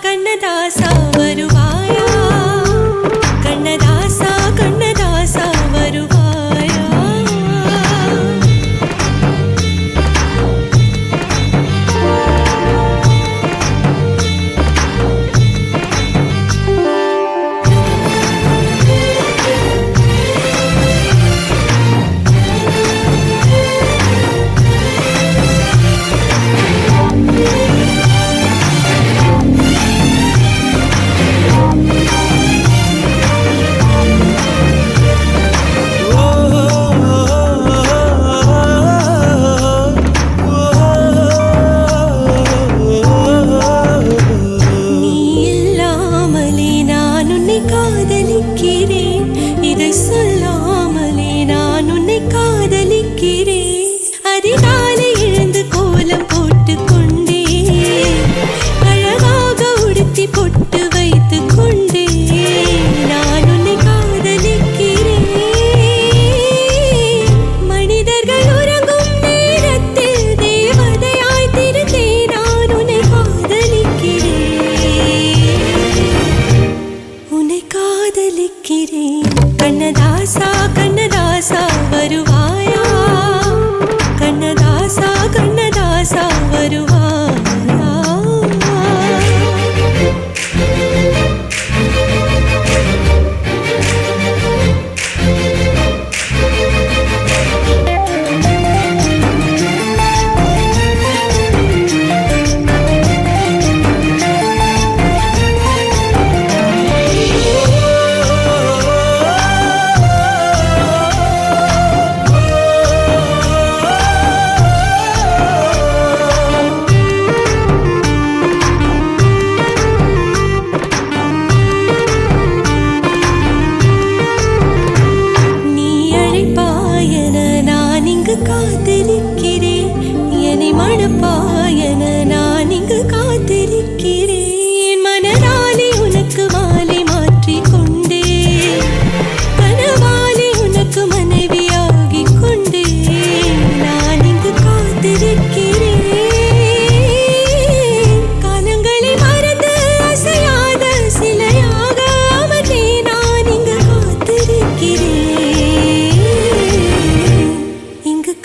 கண்ணதாசா வருவாயா கண்ணதாசா கண்ணதாசா வருவாயா கண்ணதாசா கண்ணதாசா வருவாயா கண்ணதாசா கண்ணதாசா வருவாயா காத்திருக்கிறேன் என்னை மணப்பாயன நான் இங்கு காத்திருக்கிறேன் மனதாலே உனக்கு மாலை மாற்றிக் கொண்டே கனவாலே உனக்கு மனைவியாகிக் கொண்டே நான் இங்கு காத்திருக்கிறேன் காலங்களை மறந்து அசையாத சிலையாக அவனே நான் இங்கு காத்திருக்கிறேன்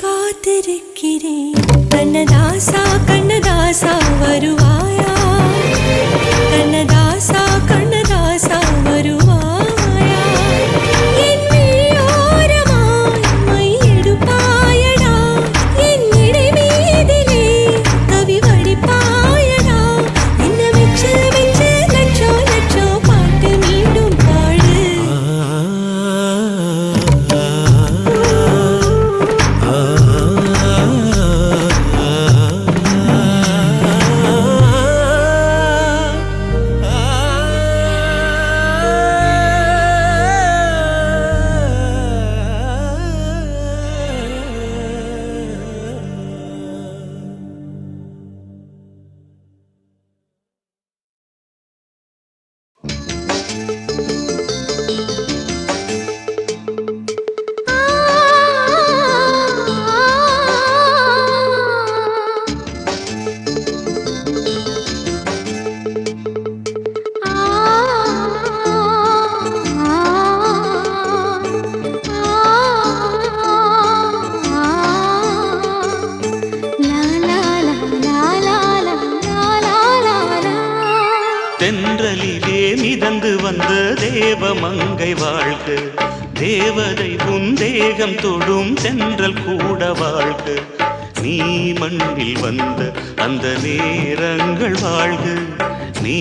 காத்திருக்கிறேன் கண்ணதாசா கண்ணதாசா வருவாயா கண்ணதாசா கண்ணதாசா வருவாயா என் விழியோரமாய் மை எடுப்பாயடா என் இடை மீதிலே கவி வடிப்பாயடா என்ன வெச்சு வெச்சு லட்சோ லட்சோ பாட்டு மீண்டும் பாடு தென்றலிலே மிதந்து வந்த தேவமங்கை வாழ்க தேவதை உன் தேகம் தொடும் தென்றல் கூட வாழ்க நீ மண்ணில் வந்த அந்த நேரங்கள் வாழ்க நீ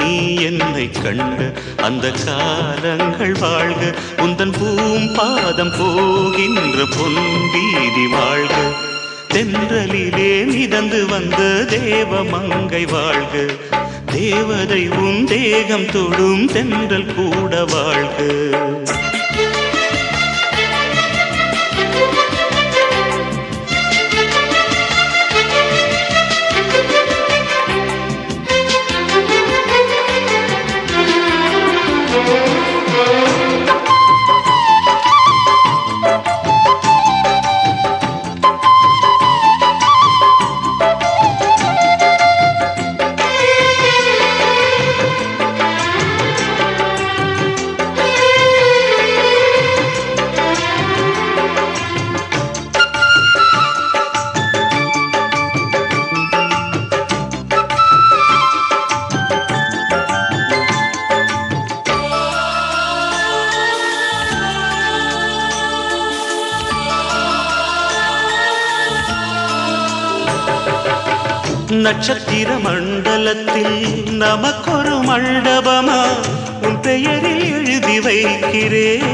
என்னை கண்ட அந்த காலங்கள் வாழ்க உந்தன் பூம்பாதம் போகின்ற பொன்வீதி வாழ்க தென்றலிலே மிதந்து வந்த தேவமங்கை வாழ்க தேவதை உன் தேகம் தொடும் தென்றல் கூட வாழ்க நட்சத்திர மண்டலத்தில் நமக்கொரு மண்டபமா உன் பெயரில் எழுதி வைக்கிறேன்,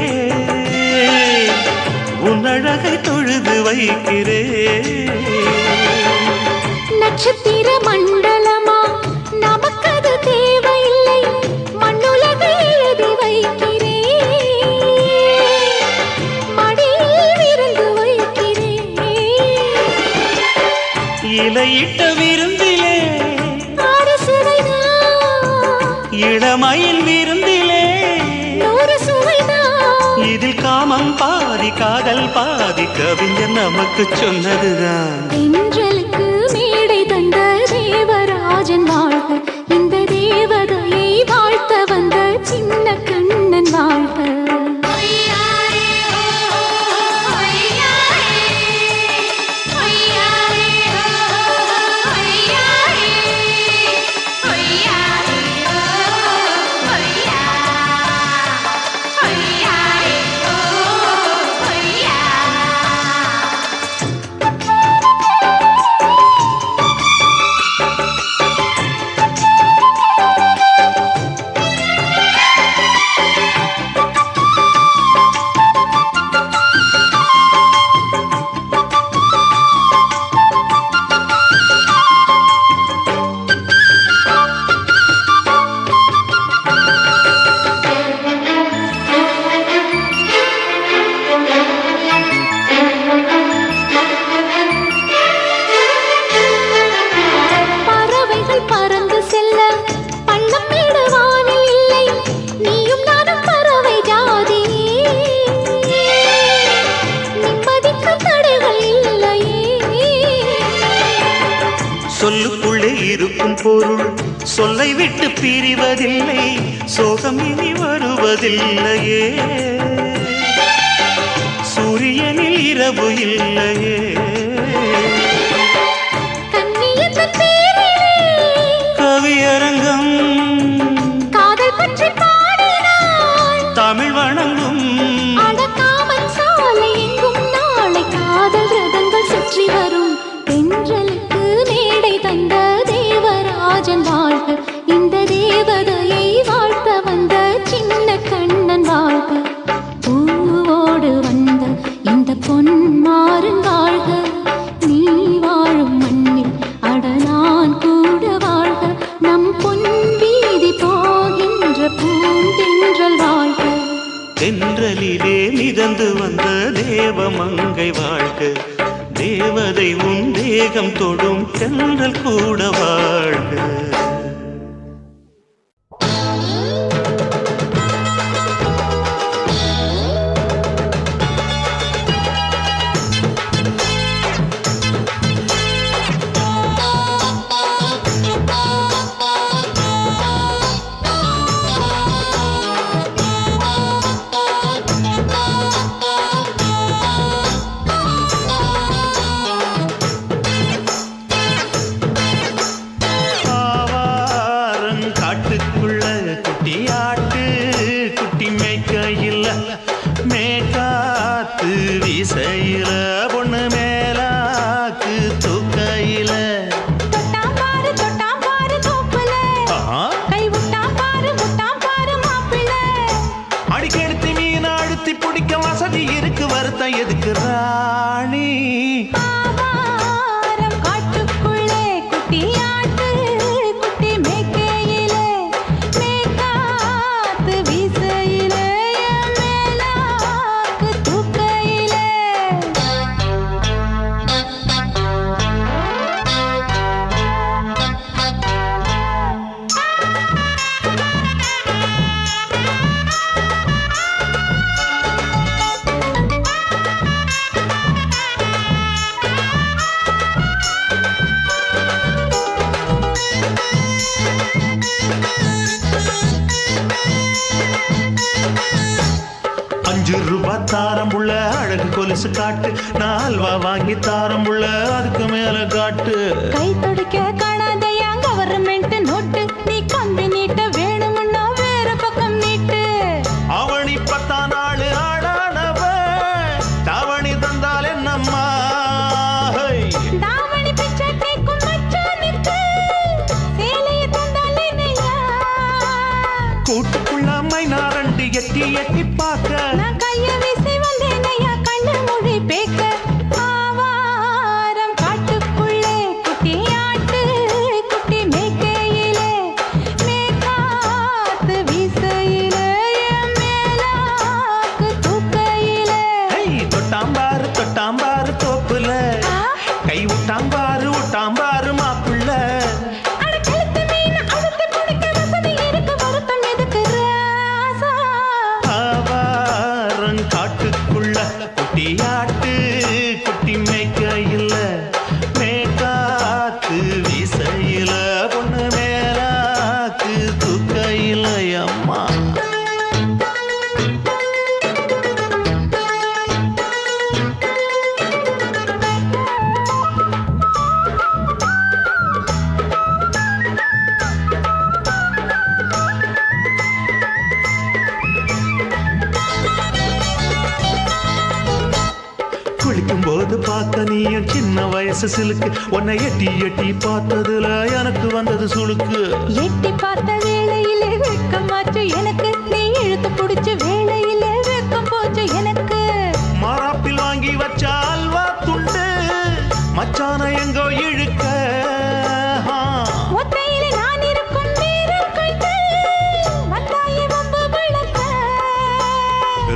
உன் அழகை தொழுது வைக்கிறேன். நட்சத்திர மண்டலமா நமக்கது தேவையில்லை, மண்ணுலகை எழுதி வைக்கிறேன், மடியில் விருந்து வைக்கிறேன். இலையிட்ட விருந்திலே ஆறு சுவைதான், இளமயில் விருந்திலே 100 சுவைதான். இதில் காமம் பாதி காதல் பாதி கவிஞர் நமக்கு சொன்னதுதான். தென்றலுக்கு மேடை தந்த தேவராஜன் வாழ்க, இந்த தேவதையை வாழ்த்த வந்த சின்ன கண்ணன் வாழ்க. சொல்லுக்குள்ளே இருக்கும் பொருள் சொல்லை விட்டு பிரிவதில்லை, சோகம் இனி வருவதில்லையே, சூரியனில் இரவு இல்லையே. கவியரங்கம் காதல் பற்றி பாடினாள், தமிழ் வணங்கும் அடக்காமல் சாலை எங்கும் நாளை காதல் ரதங்கள் சுற்றி வரும். தென்றலுக்கு மேடை தந்த தேவராஜன் வாழ்க, இந்த தேவதையை வாழ்த்த வந்த சின்ன கண்ணன் வாழ்க. பூவோடு வந்த இந்த பொன்மாறன் வாழ்க, நீ வாழும் மண்ணில் அட நான் கூட வாழ்க, நம் பொன் வீதி போகின்ற பூந்தென்றல் வாழ்க. தென்றலிலே மிதந்து வந்த தேவமங்கை வாழ்க, தேவதை உன் தேகம் தொடும் தென்றல் கூட வாழ்க. வீசையில பொண்ணு மேலாக்கு தூக்கையில அடிக்கெடுத்து மீன் அழுத்தி பிடிக்க வசதி இருக்கு, வருத்தம் எதுக்கு ராணி? ₹5 தாரம்புள்ள அழகு கொலுசு காட்டு, 4 வாங்கி தாரம்புள்ள அதுக்கு மேல காட்டு. கை துடிக்க காணாதையா கவர்மெண்ட் நோட்டு, நீ கம்பி நீட்ட வேணும்னா வேற பக்கம் நீட்டு. அவனி 10 நாள் ஆடானவ தாவணி தந்தால் என்னம்மா? தாவணி பிச்சை கேக்கும் மச்சானுக்கு எட்டி எட்டி பார்க்க நான் கைய வீசி வந்தேனையா கண்ணு மொழி பேக்க ஆவாரம் காட்டுக்குள்ளே குட்டி ஆட்டு குட்டி மேய்க்கையிலே மேற்காத்து வீசையிலே என் மேலாக்கு தூக்கையிலே தொட்டாம்பாரு தோப்புல கை விட்டாம்பாரு மாப்புள்ள காட்டுக்குள்ள குட்டியாட்டு குட்டி மேய்க்கையில மேற்காத்து வீசையில பொண்ணு மேலாக்கு தூக்கையில அம்மா குளிக்கும் போது பார்த்த நீயும் சின்ன வயசு சிலுக்கு உன்னை எட்டி எட்டி பார்த்ததுல எனக்கு வந்தது சுளுக்கு எட்டி பார்த்த வேளையிலே வெட்கமாச்சு எனக்கு நீ இழுத்து பிடிச்ச வேளையிலே வெட்கம் போச்சு எனக்கு மாறாப்பில் வாங்கி வச்ச அல்வா துண்டு மச்சான எங்கோ இழுக்க ஒத்தையிலே நான் இருக்கும் நேரம் கண்டு வந்தாயே வம்பு விளக்க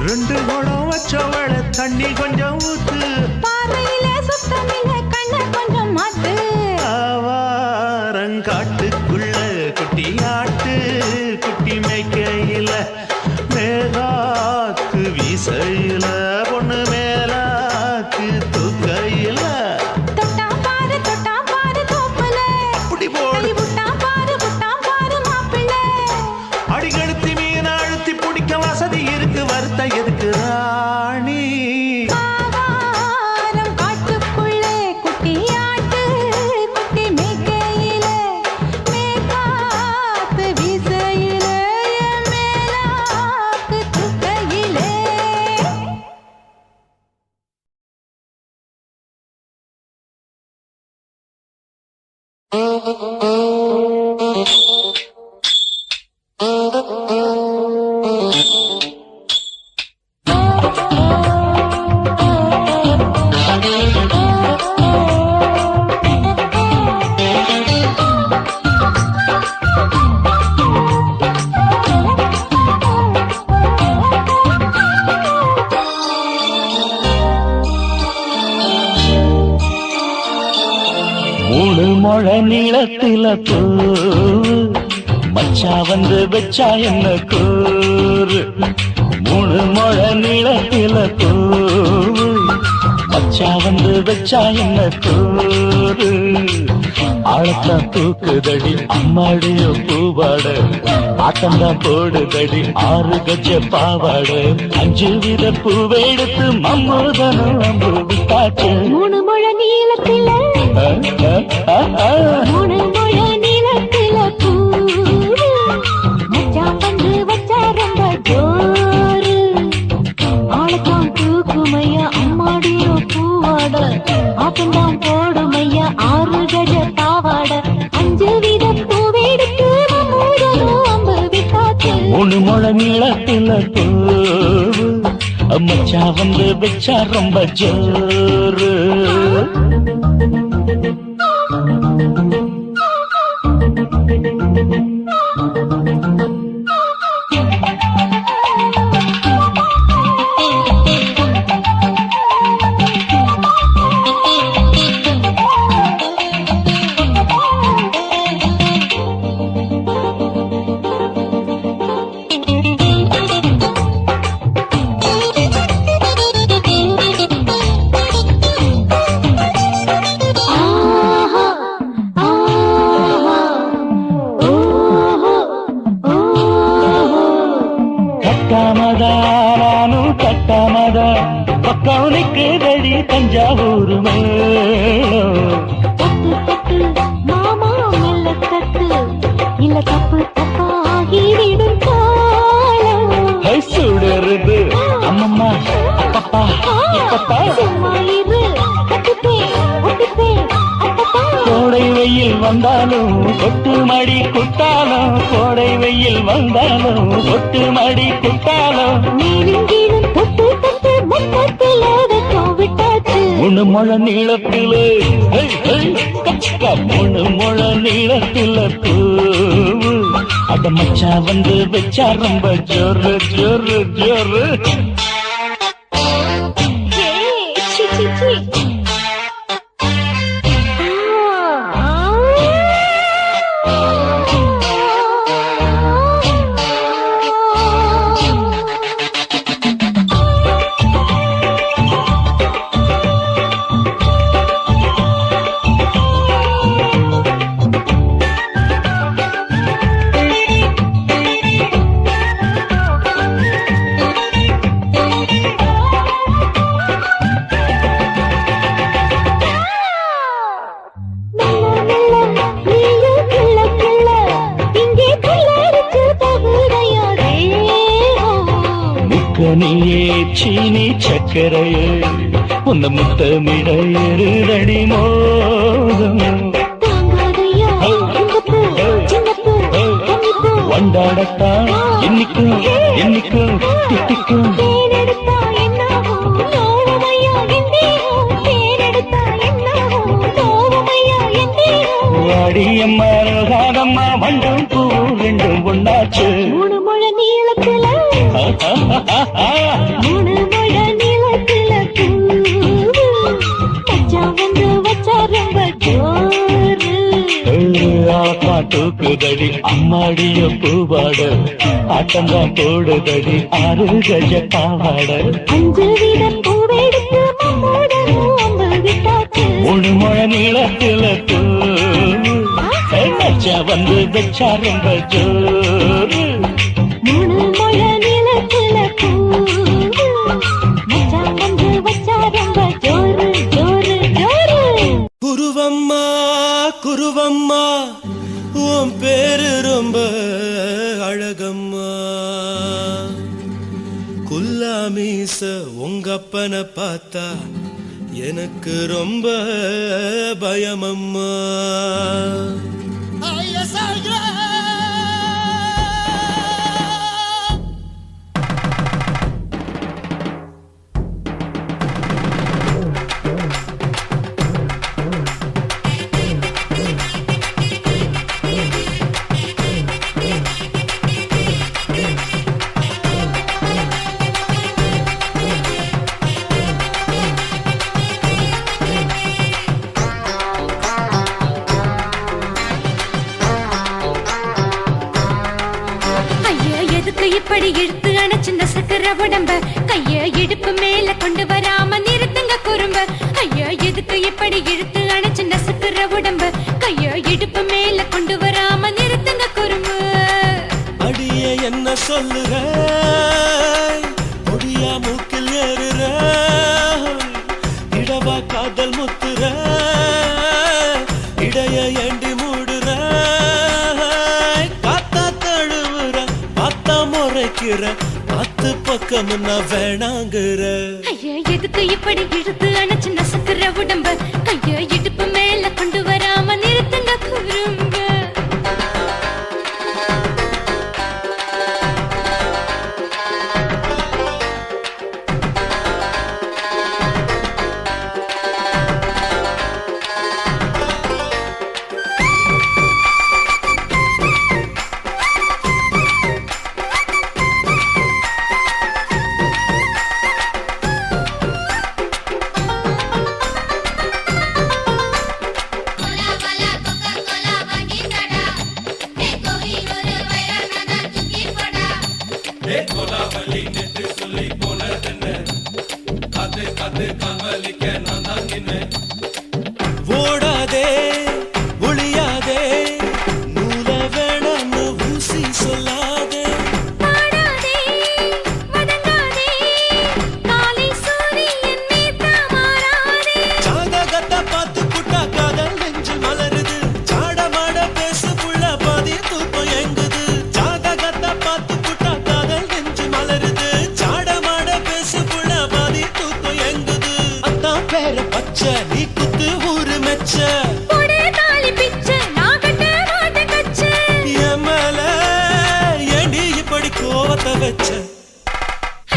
ரெண்டு குடம் வச்சவள தண்ணி கொஞ்சம் ஊத்து பார்வையிலே சுத்தமில்ல கண்ண கொஞ்சம் மாத்து ஆவாரங்காட்டுக்குள்ள குட்டியாட்டு குட்டி மேய்க்கையில மேலாக்கு வீசையில பொண்ணு மேலாக்கு தூக்கையில தொட்டாம் பாரு தோப்புல அப்படி போடு விட்டாம் பாரு மாப்பிள்ளை அடிகழுத்தி மீன் அழுத்தி பிடிக்க வசதி இருக்கு வருத்த எதுக்கு ராணி ஆவாரம் காட்டுக்குள்ளே குட்டியாட்டு குட்டி மேய்க்கையிலே மேற்காத்து வீசையிலே என் மேலாக்கு தூக்கையிலே மூணு முழ நீளத்தில பூ மச்சா வந்து வச்சா என்ன கூறு மூணு முழ நீளத்தில பூ மச்சா வந்து வச்சா என்ன கூறு ஆழத்தான் தூக்குதடி அம்மாடிய பூவாட ஆட்டம்தான் போடுதடி 6 கஜ பாவாட 5 வித பூவை எடுத்து மம்மூதனும் அம்பு விட்டாச்சு மூணு முழ நீளத்தில மூணு முழ நீளத்தில பூ மச்சான் வந்து வச்சா ரொம்ப ஜோரு ஆளத்தான் தூக்குமையா அம்மாடியோ பூவாட ஆட்டம்தான் போடுமையா 6 கஜ பாவாட 5 வித பூவெடுத்து மம்மூதனும் அம்பு விட்டாச்சு மூணு முழ நீளத்தில பூ மச்சா வந்து வச்சா ரொம்ப ஜோரு கட்டாமதா பக்கம் நிற்குதடி தஞ்சாவூர் மேளம் மாமா மெல்ல தட்டு இல்ல தப்பு தப்பாகிவிடும் காலம் சுடருது அம்மம்மா அப்பப்பா இப்பப்பா சும்மா இரு கட்டுப்பே ஒட்டுப்பே அப்பப்பா கோடை வெயில் வந்தாலும் கொட்டு மடி குத்தாலும் கோடை வெயில் வந்தாலும் கொட்டு மடி குத்தாலும் நீனும் தொட்டு தொட்டு மொத்தத்தில் வெக்கம் விட்டாச்சு மூணு முழ நீளத்திலே மூணு முழ நீளத்தில பூவு அட மச்சா வந்து வச்சா ரொம்ப ஜோரு ஜோரு ஜோரு நீயே சீனி சக்கரையே உன்ன முத்தமிட எருதடி மோகம் வண்டாடத்தான் என்னைக்கும் என்னைக்கும் திட்டிக்கும் வாடியம்மா ராகம்மா வண்டும் பூ ரெண்டும் ஒன்னாச்சு மூணு முழ நீளத்துல மூணு முழ நீளத்துல மச்சா வந்து வச்சா ரொம்ப ஜோரு தூக்குதடி அம்மாடிய பூவாட ஆட்டம்தான் போடுதடி 6 கஜ பாவாட 5 வீத பூவெடுத்து மம்மோட அம்பு விட்டாச்சு மூணு முழ நீளத்துல மச்சா வந்து வச்சா ரொம்ப ஜோரு மூணு முழ நீளத்துல மச்சா வந்து வச்சா ரொம்ப ஜோரு ஜோரு ஜோரு குருவம்மா குருவம்மா உன் பேரு ரொம்ப அழகம்மா குல்லாமீச உங்க அப்பனை பார்த்தா எனக்கு ரொம்ப பயமம்மா இப்படி இழுத்து அணைச்சு நசுக்கிற உடம்ப கைய இடுப்பு மேல கொண்டு வராம நிறுத்துங்க குறும்ப ஐயா எதுக்கு இப்படி இழுத்து அணைச்சு நசுக்கிற உடம்ப கைய இடுப்பு மேல கொண்டு வராம நிறுத்துங்க குறும்பு அடியே என்ன சொல்லுற முடியா மூக்கில் ஏறுற இடவா காதல் முத்துற இடைய ஏண்டி மூடுற காத்தா தழுவுற பார்த்தா முறைக்கிற 10 பக்கம் நான் வேணாங்குற ஐயா எதுக்கு இப்படி இழுத்து அணைச்சு நசுக்கிற உடம்ப கைய இடுப்பு மேல கொண்டு வராம நிறுத்துங்க குறும்ப ஓடாதே ஒளியாதே நூல வேணான்னு ஊசி சொல்லாதே ஜாதகத்தை பார்த்து புட்டா காதல் நெஞ்சு மலருது சாடமாட பேசு புள்ள பாதி தூக்கம் எங்குது ஜாதகத்தை பார்த்து புட்டா காதல் நெஞ்சு மலருது பத்த வச்ச.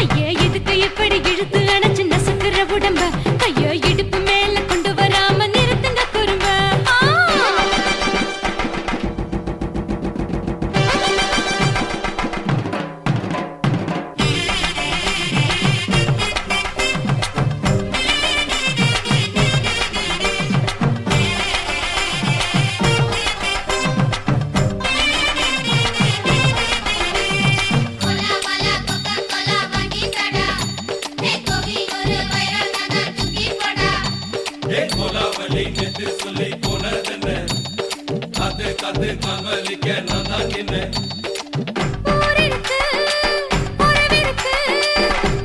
ஐயா எதுக்கு இப்படி இழுத்து அணைச்சு நசுக்குற உடம்ப கைய இடுப்பு மேல கொண்டு வராம நிறுத்துங்க குறும்ப ஊரிருக்கு, உறவிருக்கு,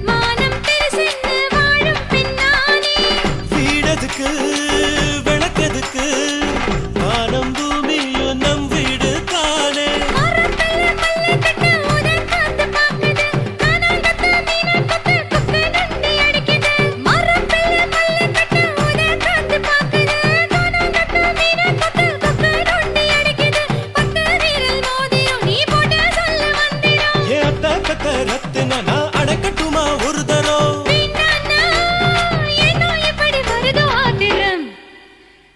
மானம் பெருசென்று வாழும் பின்னானே. வீடதுக்கு விளக்கதுக்கு வானம் பூமியும் நம் வீடு தானே. மரத்துல மல்லு கட்டு உதர் காத்து பாக்குது, கானாங்கத்து மீனாங்கத்து குக்கு நண்டி அடிக்குது. மரத்துல மல்லு கட்டு உதர் காத்து பாக்குது, கானாங்கத்து மீனாங்கத்து குக்கு நண்டி அடிக்குது. பத்து வீரல் மோதிரம் நீ போட்டு சொல்ல வந்திரும். ஏ அத்த கத்த ரத்தின நான் அடக்கட்டுமா ஒரு தரம். வீணானா, ஏனோ இப்படி வருதோ ஆத்திரம்?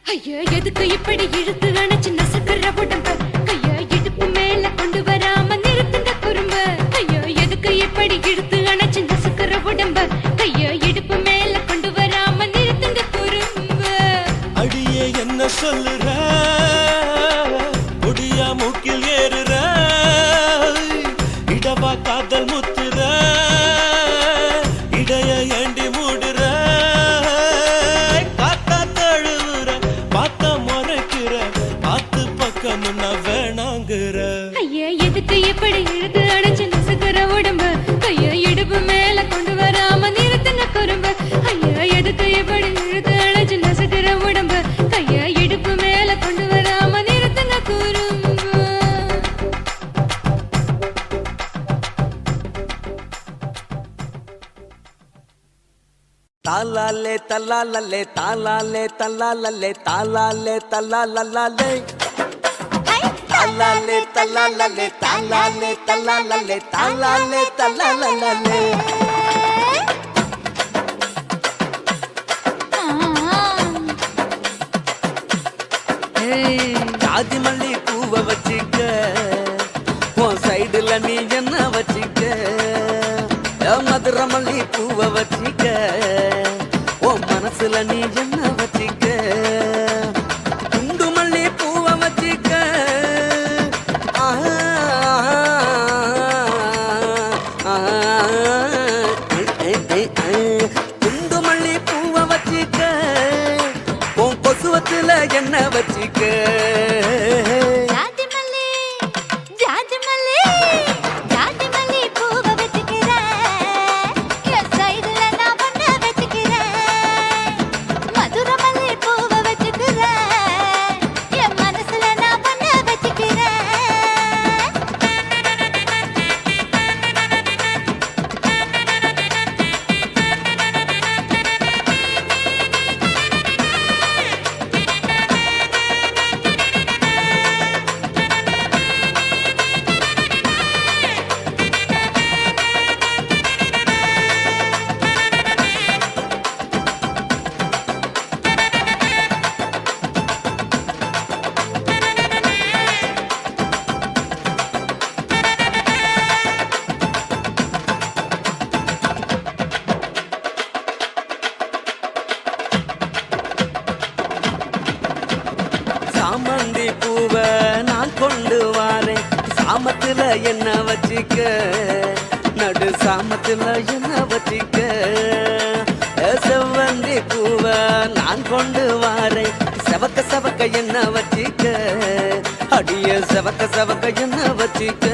ஐயா எதுக்கு இப்படி இழுத்து அணைச்சு நசுக்குற உடம்ப கைய இடுப்பு மேல கொண்டு வராம நிறுத்துங்க குறும்ப ஐயா எதுக்கு இப்படி இழுத்து அணைச்சு நசுக்குற உடம்ப கைய இடுப்பு மேல கொண்டு வராம நிறுத்துங்க குறும்ப அடியே என்ன சொல்லுற, முடியா மூக்கில் ஏறுற, இடவா காதல் முத்துற, இடைய ஏண்டி மூடுற, காத்தா தழுவுற, பார்த்த முறைக்கிற, ஆத்து பக்கம் நான் வேணாங்குற. ஐயா எதுக்கு இப்படி இழுத்து அணைச்சு நசுக்குற உடம்ப கைய இடுப்பு மேல கொண்டு வராம நிறுத்துங்க குறும்ப ஐயா எதுக்கு இப்படி இழுத்து அணைச்சு நசுக்குற உடம்ப கைய இடுப்பு மேல கொண்டு வராம நிறுத்துங்க குறும்ப தாலாலே தல்லாலல்லே தாலாலே தல்லாலல்லே தாலாலே தல்லாலல்லே தாலாலே தல்லாலல்லே தாலாலே தல்லாலல்லே தாலாலே தல்லாலல்லே ஜாதி மல்லி பூவை வச்சிக்க உன் சைடுல நீ என்ன வச்சிக்க மதுரை மல்லி பூவை வச்சிக்க உன் மனசுல நீ என்ன வச்சிக்க குண்டு மல்லி பூவை வச்சிக்க குண்டு மல்லி பூவை வச்சிக்க உன் கொசுவத்துல என்ன வச்சிக்க ஜாதி மல்லி ஜாதி மல்லி ஜாதி மல்லி பூவை வச்சுக்கிறேன் என் சைடுல நான் பண்ண வச்சுக்கிறேன் மதுரை மல்லி பூவை வச்சுக்கிறேன் என் மனசுல நான் பண்ண வச்சுக்கிறேன் சாமந்தி பூவை நான் கொண்டு வாரேன் சாமத்துல என்ன வச்சிக்க நடு சாமத்துல என்ன வச்சிக்க செவ்வந்தி பூவை நான் கொண்டு வாரேன் செவக்க செவக்க என்ன வச்சிக்க அடிய செவக்க செவக்க என்ன வச்சிக்க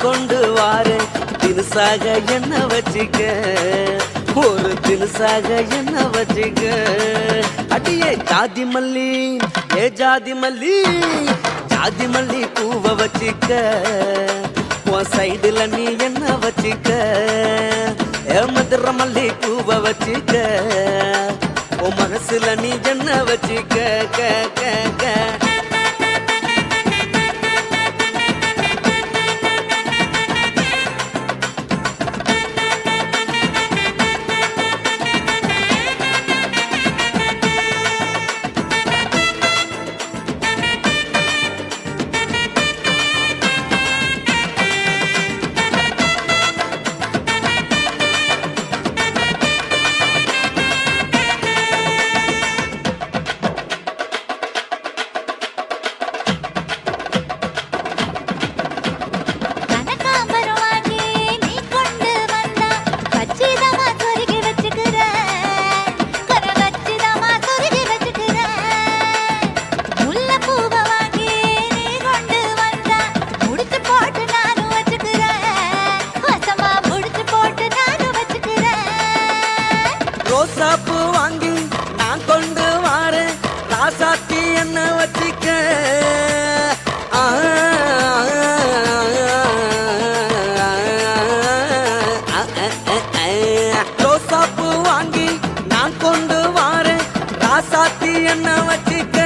கொண்டு வாரேன் தினுசாக என்ன வச்சிக்க ஒரு தினசாக என்ன வச்சுக்க அடியே ஜாதி மல்லி ஏ ஜாதி மல்லி ஜாதி மல்லி பூவ வச்சுக்க உன் சைடுல நீ என்ன வச்சுக்க ஏ மதுர மல்லி பூவ வச்சுக்க உன் மனசுல நீ என்ன வச்சுக்க க க க ரோசாப்பூ வாங்கி நான் கொண்டு வாரேன் ராசாத்தி என்ன வச்சுக்க ரோசாப்பூ வாங்கி நான் கொண்டு வாரேன் ராசாத்தி என்ன வச்சுக்க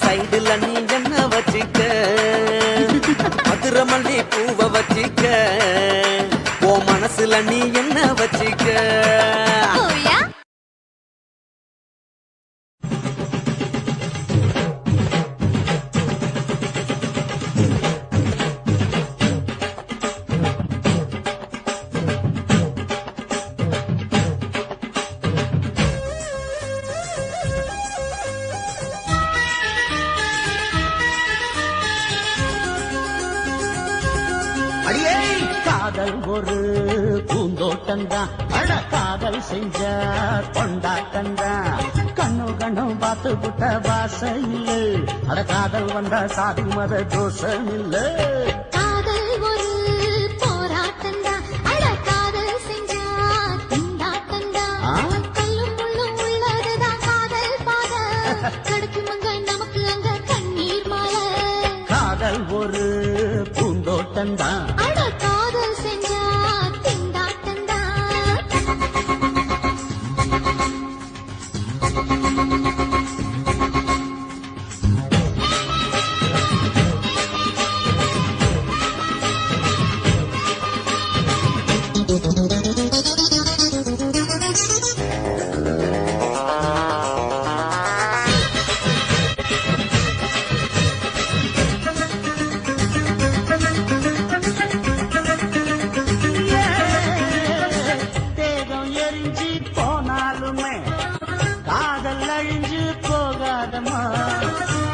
சைடுல நீ என்ன வச்சுக்க மதுர மல்லி பூவ வச்சுக்க ஓ மனசுல நீ என்ன வச்சுக்க காதல் ஒரு பூந்தோட்டம்தான் அட காதல் செஞ்ச கொண்டாட்டம்தான் கண்ணு கண்ணும் பார்த்து புட்ட வாசம் இல்ல அட காதல் வந்தா சாதி மத தோஷம் இல்ல காதல் ஒரு போராட்டம்தான் அட காதல் செஞ்சா திண்டாட்டம்தான் கல்லும் முள்ளும் உள்ளதுதான் காதல் பாத கிடைக்குமங்க நமக்கு அங்க கண்ணீர் மாலை காதல் ஒரு பூந்தோட்டம்தான்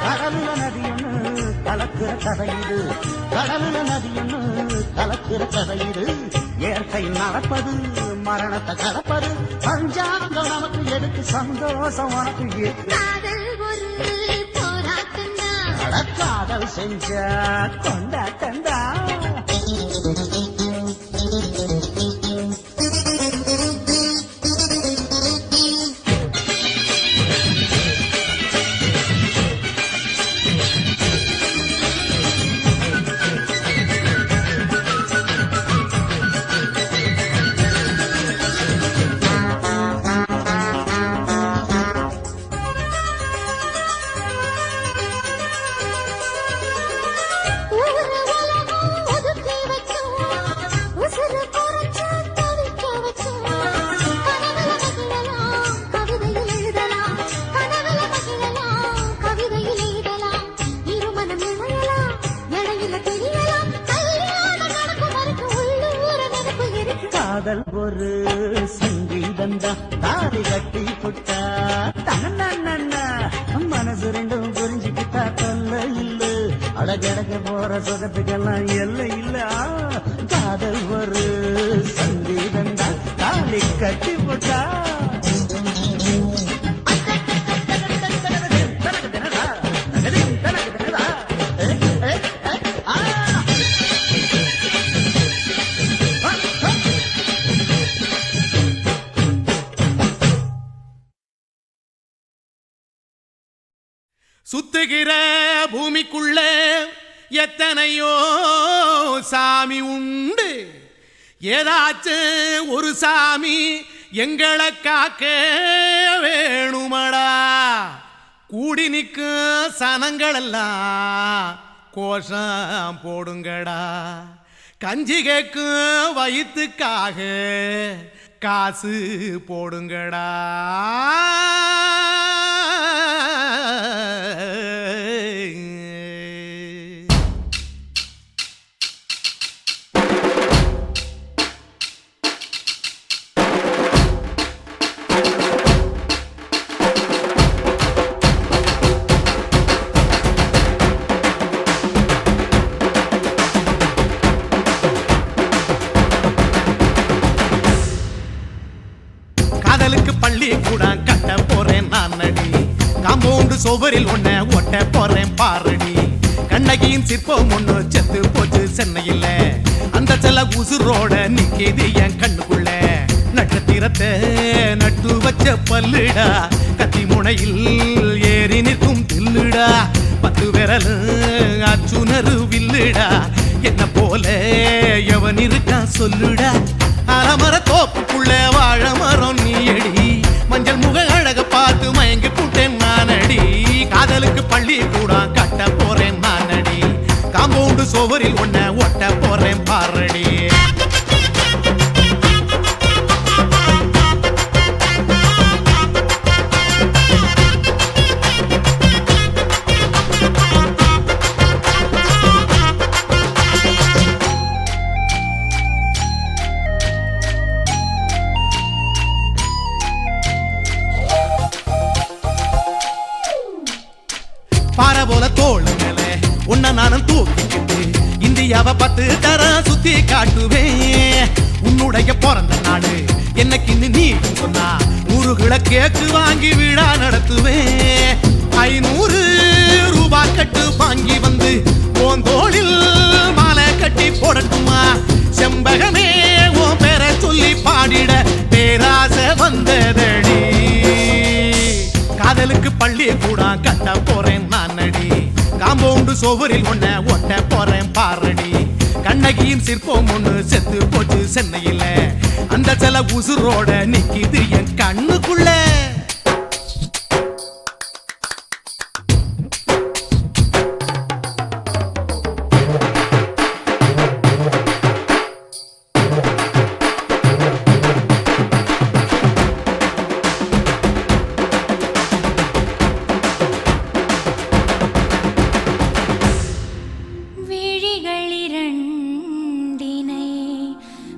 கடலுல நதியொன்னு கலக்கிற கதையிடு கடலுல நதியொன்னு கலக்கிற கதையிடு இயற்கை நடப்பது மரணத்தை கலப்பது பஞ்சாங்கம் நமக்கு எதுக்கு சந்தோஷம் உனக்கு காதல் செஞ்ச கொண்டாட்டந்தா காதல் ஒரு சங்கீதந்தா தாலி கட்டி புட்டா தன்னா மனசு ரெண்டும் புரிஞ்சுக்கிட்டா தொல்ல இல்ல அழகழக போற சுகத்துக்கெல்லாம் எல்லை இல்ல காதல் ஒரு சங்கீதந்தா தாலி கட்டி புட்டா சுத்துகிற பூமிக்குள்ள எத்தனையோ சாமி உண்டு, ஏதாச்சும் ஒரு சாமி எங்களை காக்க வேணுமடா. கூடி நிற்கும் சனங்களெல்லாம் கோஷம் போடுங்கடா. கஞ்சி கேக்கும் வயிற்றுக்காக காசு போடுங்கடா. பள்ளி கூட கட்ட போறேன் நான் நடி, காம்பவுண்டு சோவரில் ஒன்ன ஒட்ட போறேன் பாரடி. கண்ணகியின் சிற்பம் ஒண்ணு செத்து போச்சு சென்னையில், அந்த செல்ல உசுரோட நிக்கிது என் கண்ணுக்குள்ள. நட்சத்திரத்தை நட்டு வச்ச பல்லுடா, கத்தி முனையில் ஏறி நிற்கும் தில்லுடா. 10 விரல் அச்சுணரு வில்லுடா, என்ன போல எவன் இருக்கான் சொல்லுடா. அலமர தோப்புக்குள்ள வாழ மரம் நீயடி, மஞ்சள் முக அழக பார்த்து மயங்கி புட்டேன் நானடி. காதலுக்கு பள்ளி கூட கட்ட போறேன் நானடி, காம்பவுண்டு சோவரில் ஒன்ன ஒட்ட போறேன் பாரடி. பாறை போல தோள் மேல உன்ன நானும் தூக்கிக்கிட்டு இந்தியாவை 10 தரம் சுத்தி காட்டுவேன். உன்னுடைய பிறந்த நாடு என்னைக்கு நீ சொன்னா 100 கிலோ கேக்கு வாங்கி விழா நடத்துவேன். 500 ரூபாய் கட்டு வாங்கி வந்து போந்தோளில் மாலை கட்டி போடட்டுமா. செம்பகமே உன் பேரை சொல்லி பாடிட பேராசை வந்ததடி. காதலுக்கு பள்ளி கூட கட்ட போறேன் நானடி, காம்பவுண்டு சோவரில் ஒன்ன ஒட்ட போறேன் பாரடி. கண்ணகியின் சிற்பம் ஒண்ணு செத்து போச்சு சென்னையில், அந்த சில உசுரோட நிக்கிது என் கண்ணுக்குள்ள.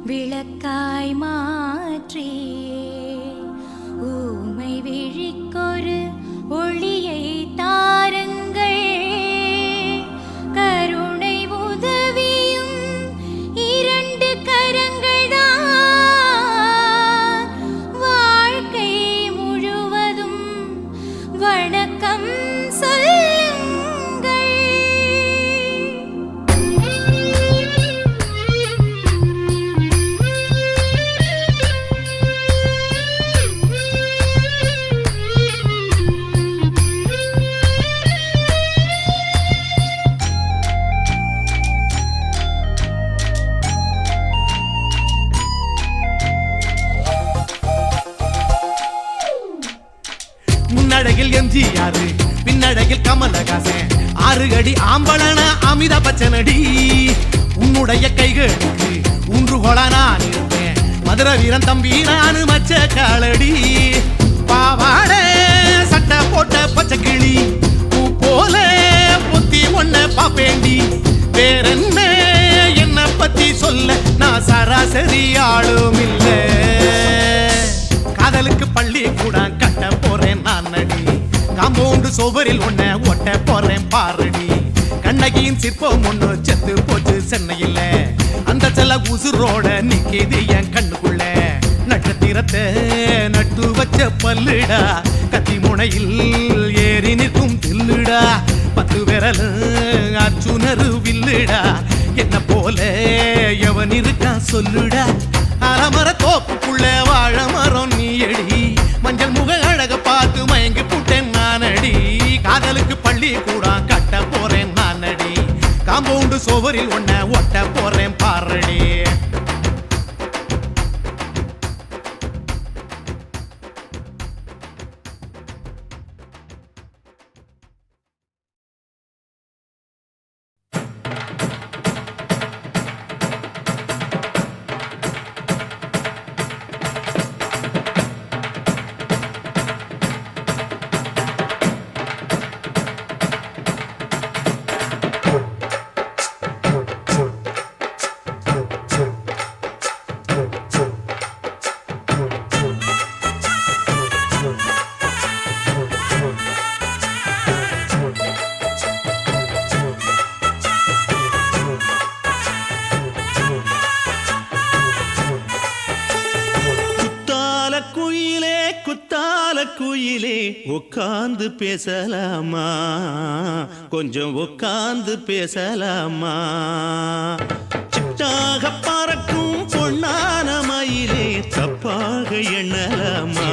விளக்காய் மாற்றி ஊமை விழிக்கொரு ஒளியை தாருங்கள். கருணை உதவியும் 2 கரங்கள் தான், வாழ்க்கை முழுவதும் வணக்கம் சொல்லுங்கள். முன்னடையில் எம்ஜிஆர், பின்னடையில் கமலஹாசன், 6 அடி ஆம்பளன அமிதாப் பச்சனடி. உன்னுடைய கைகளுக்கு ஊன்றுகோலா நான் இருப்பேன், மதுரை வீரன் தம்பி நானு மச்ச காலடி. பாவாட சட்டை போட்ட பச்சை கிளி பூ போல பொத்தி ஒன்ன பாப்பேண்டி. வேறென்ன என்ன பத்தி சொல்ல நான் சராசரி ஆளும் இல்ல காதலுக்கு பள்ளி கூட கட்ட போறேன் நான் நடி காம்பவுண்டு சுவரில் ஒன்ன ஒட்ட போறேன் பாரடி கண்ணகியின் சிற்பம் ஒண்ணு செத்து போச்சு சென்னையில அந்த செல்ல உசுரோட நிக்கிது என் கண்ணுக்குள்ள நட்சத்திரத்தை நட்டு வச்ச பல்லுடா கத்தி முனையில் ஏறி நிற்கும் தில்லுடா 10 விரல் அச்சுணரு வில்லுடா என்ன போல எவன் இருக்கா சொல்லுடா அலமர தோப்புக்குள்ள வாழ மரம் நீ அடி மஞ்சள் முக அழக பார்த்து மயங்கி புட்டேன் நானடி காதலுக்கு பள்ளி கூட கட்ட போறேன் நானடி காம்பவுண்டு சுவரில் ஒன்ன ஒட்ட போறேன் பாரடி குயிலே உட்கார்ந்து பேசலாமா கொஞ்சம் உட்கார்ந்து பேசலாமா சிட்டாக பறக்கும் பொன்னான மயிலே தப்பாக எண்ணலாமா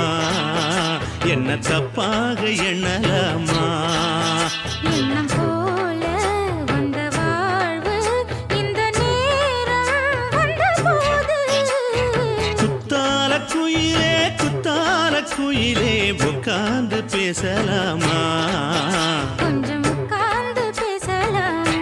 என்ன தப்பாக எண்ணலாமா எண்ணம் போல வந்த வாழ்வு இந்த நேரம் வந்தபோது குத்தால குயிலே உட்கார்ந்து பேசலாமா கொஞ்சம் உட்கார்ந்து பேசலாமா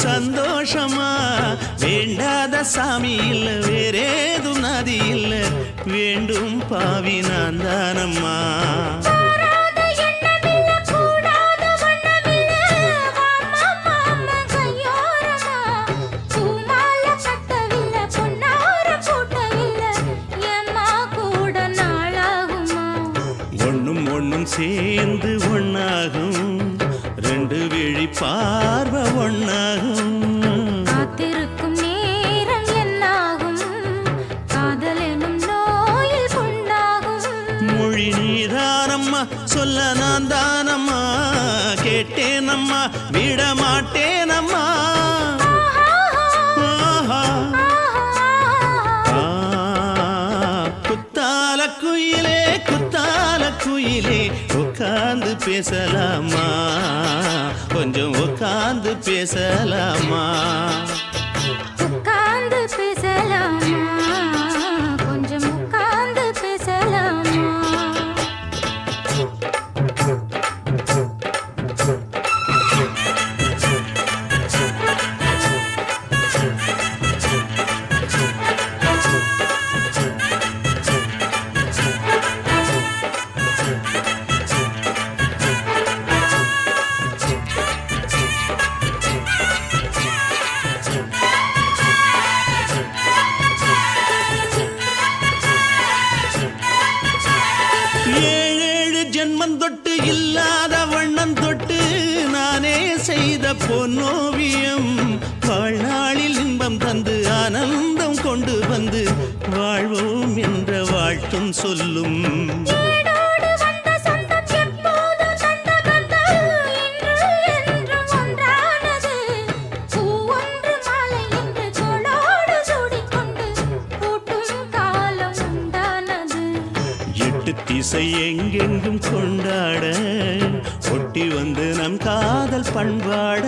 சந்தோஷமா வேண்டாத சாமி இல்ல வேறேது நதி இல்ல வேண்டும் பாவி நான் தானம்மா ஒண்ணும் சேர்ந்து ஒன்னாகும் ரெண்டு விழி பார்வை ஒன்னாகும் காத்திருக்கும் நேரம் என்னாகும் காதல் எனும் நோயில் புண்ணாகும் மொழி நீதானம்மா சொல்ல நான் தானம்மா கேட்டேனம்மா விட மாட்டேனம்மா குத்தால குயிலே உட்கார்ந்து பேசலாமா கொஞ்சம் உட்கார்ந்து பேசலாமா உட்கார்ந்து பேசலாமா கொஞ்சம் உட்கார்ந்து பேசலாமா ஜென்மம் தொட்டு இல்லாத வண்ணம் தொட்டு நானே செய்த பொன்னோவியம் வாழ்நாளில் இன்பம் தந்து ஆனந்தம் கொண்டு வந்து வாழ்வோம் என்ற வாழ்த்தும் சொல்லும் இசை எங்கெங்கும் கொண்டாட ஒட்டி வந்து நம் காதல் பண்பாட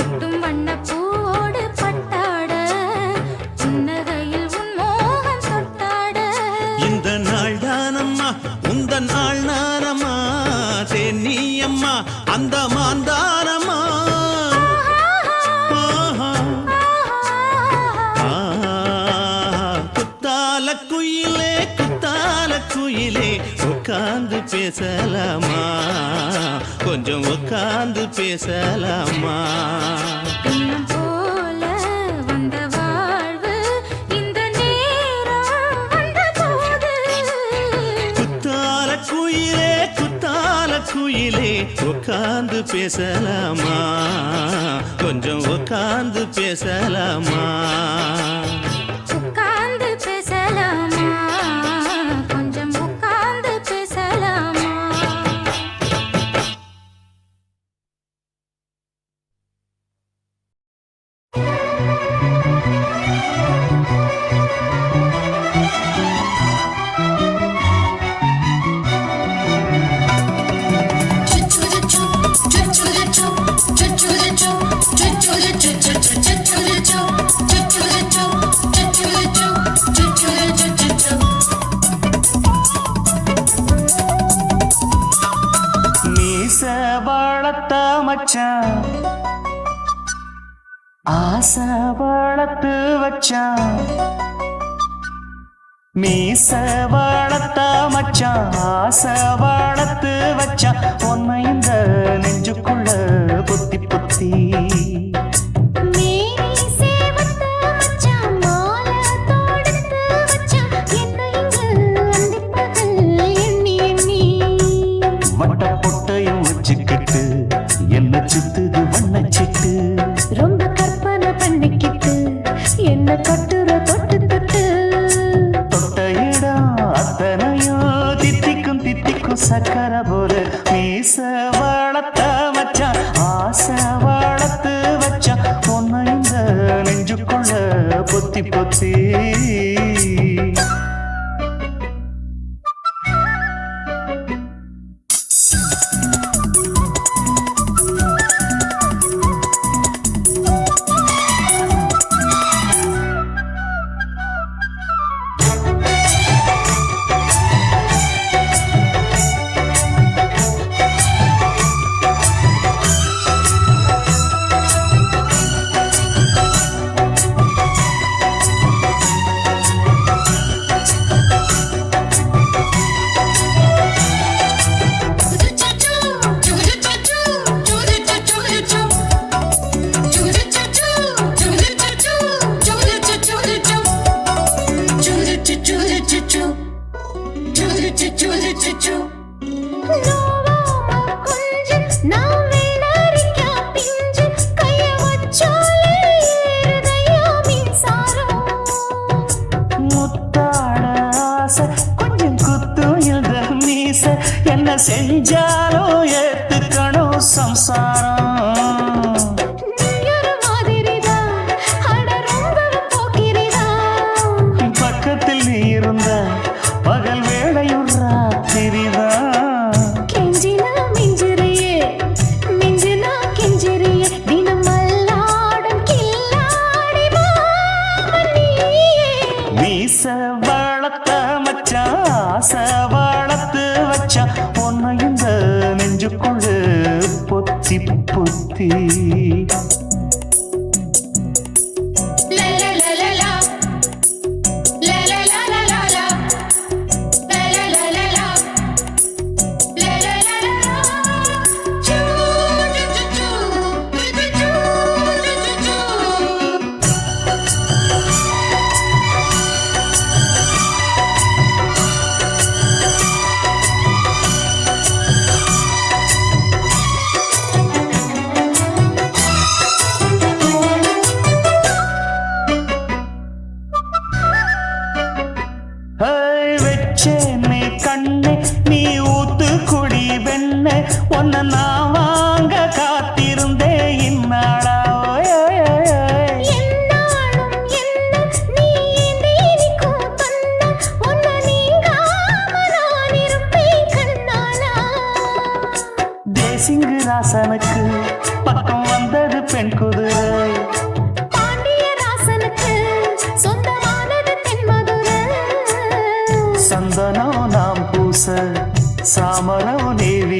ஒட்டும் வண்ணப்பூவோடு பட்டாட புன்னகையில் உன் மோகம் தொட்டாட இந்த நாள் தானம்மா உந்த நாள் நானம்மா தேனி அம்மா அந்த மாந்தானம்மா குத்தால குயிலே குத்தால குயிலே உட்கார்ந்து பேசலாமா கொஞ்சம் உட்கார்ந்து பேசலாமா பின்னம் போல வந்த வாழ்வு இந்த நேரம் வந்தபோது குத்தால குயிலே உட்கார்ந்து பேசலாமா கொஞ்சம் உட்கார்ந்து பேசலாமா உட்கார்ந்து பேசலாமா கொஞ்சம் உட்கார்ந்து பேசலாமா மீச வளர்த்த மச்சான் ஆசை வளர்த்து வச்சான் மீச வளர்த்த மச்சான் ஆசை வளர்த்து வச்சான் உன்னை இந்த நெஞ்சுக்குள்ள புத்தி புத்தி மேரி சேவத்த மச்சான் மாலை தொடுத்து வச்சான் என்னை இங்கு அந்திப்பகல் எண்ணி எண்ணி வட்ட பொட்டையும் வச்சுக்கிட்டு என்ன சுத்துது வண்ணச்சிட்டு ரொம்ப கற்பனை பண்ணிக்கிட்டு என்ன கட்டுற தொட்டு தொட்டு தொட்ட இடம் அத்தனையும் தித்திக்கும் தித்திக்கும் சக்கரை போல மீச வளர்த்த மச்சான் ஆசை வளர்த்து வச்சான் உன்னை இந்த நெஞ்சுக்குள்ள பொத்தி பொத்தி முத்தாட ஆசை கொஞ்சம் குத்தும் இந்த மீச என்ன செஞ்சாலும் ஏத்துக்கணும் சம்சாரம் பக்கத்தில் நீ இருந்த பகல் வேளையும் ராத்திரிதான் மீச வளர்த்த மச்சான் ஆசை வளர்த்து வச்சான் உன்னை இந்த நெஞ்சுக்குள்ள பொத்தி பொத்தி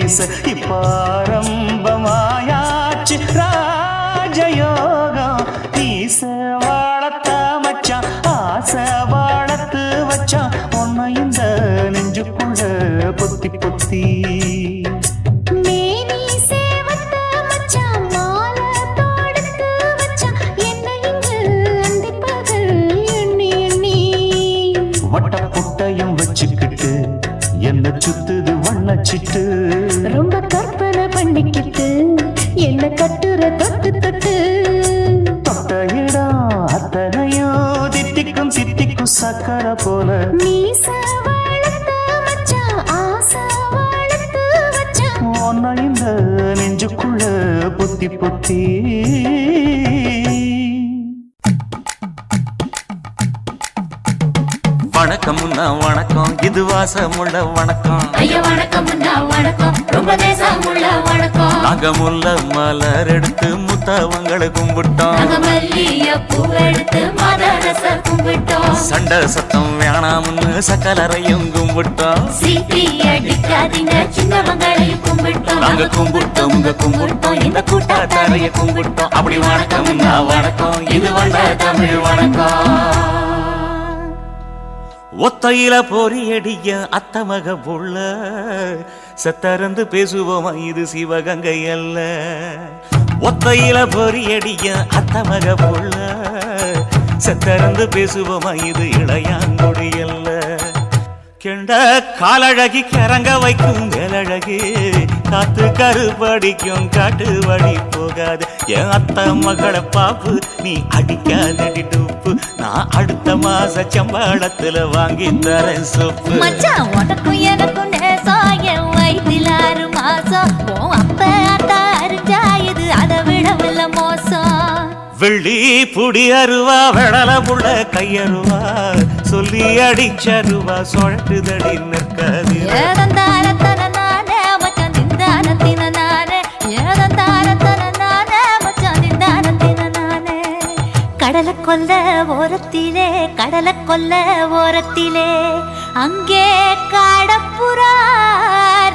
வீச இப்பாரம்பமாயாச்சு ராஜயோகம் வீச வாழத்த மச்சான் ஆசை வாழத்து வச்சான் உன்னை இந்த நெஞ்சுக்குள்ள பொத்தி பொத்தி மேனி சேவத்த மச்சான் மாலை தொடுத்து வச்சான் என்னை இங்கு அந்திப்பகல் எண்ணி எண்ணி வட்ட புட்டையும் வச்சுக்கிட்டு என்ன சுத்துது வண்ணச்சிட்டு ரொம்ப கற்பனை பண்ணிக்கிட்டு என்ன கட்டுற தொட்டு தொட்டு தொட்ட இடம் அத்தனையோ தித்திக்கும் தித்திக்கும் சக்கரை போல மீச வளர்த்த மச்சான் ஆசை வளர்த்து வச்சான் உன்னை இந்த நெஞ்சுக்குள்ள பொத்தி பொத்தி வணக்கம் வணக்கம் இது வாசமுள்ள வணக்கம் ஐயா வணக்கம் வணக்கம் ரொம்ப தேசமுள்ள வணக்கம் நாங்க முல்ல மலர் எடுத்து முத்தவங்களை கும்பிட்டோம் நாங்க மல்லிய பூவெடுத்து மதரச கும்பிட்டோம் சண்டை சத்தம் வேணாம்னு சக்கலரையும் கும்பிட்டோம் சீட்டி அடிக்காதீங்க சின்னவங்களை கும்பிட்டோம் நாங்க கும்பிட்டோம் உங்க கும்பிட்டோம் இந்த கூட்டாத்தாரைய கும்பிட்டோம் அப்படி வணக்கம் வணக்கம் இது வந்த தமிழ் வணக்கம் ஒத்தையில பொறியடிய அத்தமக புள்ள சத்தரந்து பேசுவோமா இது சிவகங்கை அல்ல ஒத்தையில பொறியடிய அத்தமக புள்ள சத்தரந்து பேசுவோமா இது இளையாங்குடி அல்ல கெண்ட காலழகி கிறங்க வைக்கும் வேலழகி காத்து கருப்படிக்கும் காட்டு வழி போகாது என் அத்த மகளை பாப்பு நீ அடிக்காதடி டூப்பு நான் அடுத்த மாச சம்பளத்துல வாங்கி தரேன் சொப்பு மச்சான் உனக்கும் எனக்கும் நேசம் என் வயிற்றில் 6 மாசம் உன் அப்ப அத்தா அறிஞ்சாயுது அதை விடவில்லை மோசம் வெள்ளி புடி அருவா வெடல புள்ள கையருவா சொல்லி அடிச்சருவா சொழட்டுதடி நிற்காது ஏதந்தாரத்தன நானே மச்சான் திந்தாரத்தின நானே ஏதந்தாரத்தன நானே மச்சான் திந்தாரத்தின நானே கடலை கொல்ல ஓரத்திலே அங்கே காடப்புறா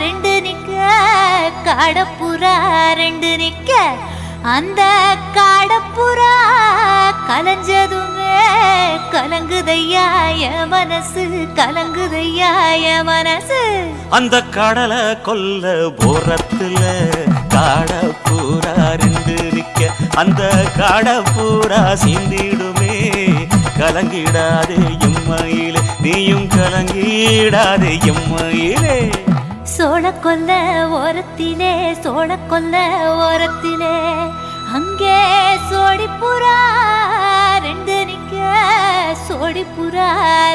ரெண்டு நிக்க அந்த காடப்புறா கலஞ்சதுமே கலங்குதையா என் மனசு அந்த கடலை கொல்ல போரத்துல காடப்பூரா ரெண்டு நிக்க அந்த காடப்பூரா சிந்திடுமே கலங்கிடாதே எம்மையிலே நீயும் கலங்கிடாதே எம்மையிலே சோழக்கொல்ல ஓரத்திலே அங்கே சோடிப்புறா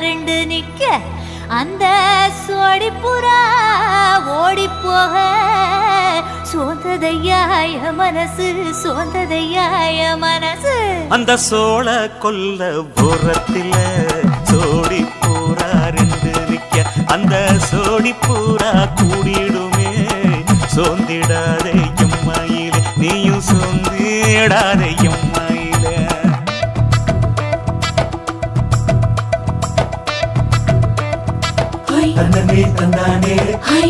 ரெண்டு நிக்க அந்த சோடிப்புறா ஓடி போக சோந்ததையாய மனசு அந்த சோழ கொல்ல போரத்தில சோடி பூரா ரெண்டு நிக்க அந்த சோடி பூரா கூடிடுமே சோந்திடாதே எம்மையிலே நீயும் சோந்திடாதே எம்மையிலே தந்தனே தந்தானே